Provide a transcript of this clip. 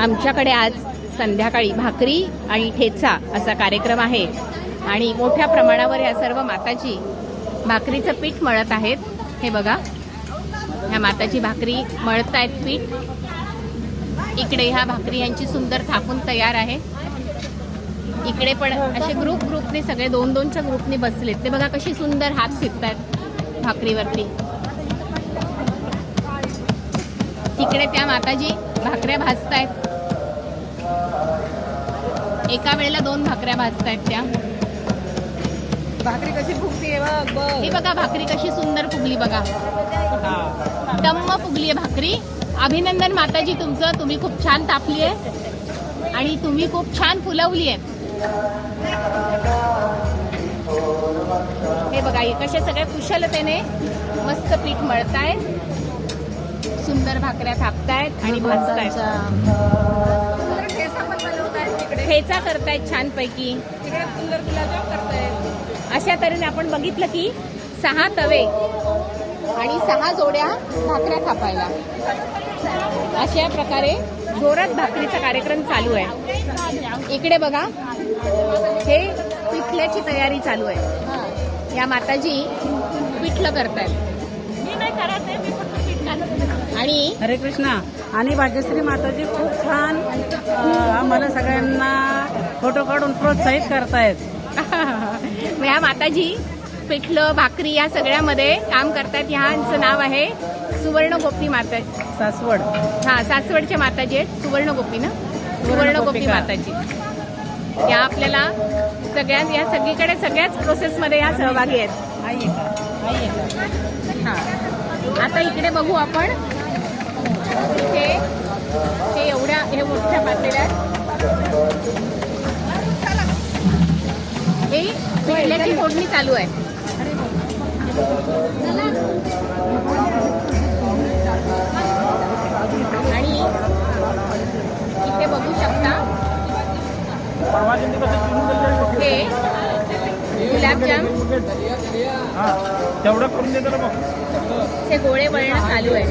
आमच्याकडे आज संध्याकाळी भाकरी आणि ठेचा असा कार्यक्रम आहे आणि मोठ्या प्रमाणावर या सर्व माताजी भाकरीचं पीठ मळत आहेत. हे बघा, ह्या माताजी भाकरी मळतायत पीठ. इकडे ह्या भाकरी यांची सुंदर थापून तयार आहे. इकडे पण असे ग्रुपने सगळे 2-2च्या ग्रुपने बसलेत. ते बघा कशी सुंदर हात फिरतायत भाकरीवरती. तिकडे त्या माताजी भाकऱ्या भाजतायत. एका वेळेला 2 भाकऱ्या भाजतायत त्या. भाकरी कशी फुगतीये बघ. हे बघा भाकरी कशी सुंदर फुगली बघा. टम्म फुगली आहे भाकरी. अभिनंदन माताजी तुमचं. तुम्ही खूप छान तापली आहे आणि तुम्ही खूप छान फुलवली आहे. हे बघा कशा सगळ्या कुशलतेने मस्त पीठ मळतायत, सुंदर भाकऱ्या थापतायत आणि भाजतायत. ठेचा करतायत छान पैकी. सुंदर गुलाबजाम करतायत. अशा तऱ्हेने आपण बघितलं की 6 तवे आणि 6 जोड्या भाकऱ्या थापायला. अशा प्रकारे जोरात भाकरीचा कार्यक्रम चालू आहे. इकडे बघा हे पिठल्याची तयारी चालू आहे. या माताजी पिठलं करतायत आणि हरे कृष्णा. आणि भाग्यश्री माताजी खूप छान आम्हाला सगळ्यांना फोटो काढून प्रोत्साहित करतायत. ह्या माताजी पिठलं भाकरी या सगळ्यामध्ये काम करतायत. ह्यांचं नाव आहे सुवर्णगोपी माता. सासवड. हा, सासवडच्या माताजी आहेत. सुवर्णगोपी ना, सुवर्णगोपी माताजी. या आपल्याला सगळ्यात या सगळीकडे सगळ्याच प्रोसेसमध्ये या सहभागी आहेत. हा, आता इकडे बघू आपण. हे एवढ्या हे मोठ्या पातेल्यात हे पिठल्याची फोडणी चालू आहे. आणि इथे बघू शकता हे गुलाबजाम तेवढं करून देतो. ते गोळे वळणं चालू आहे.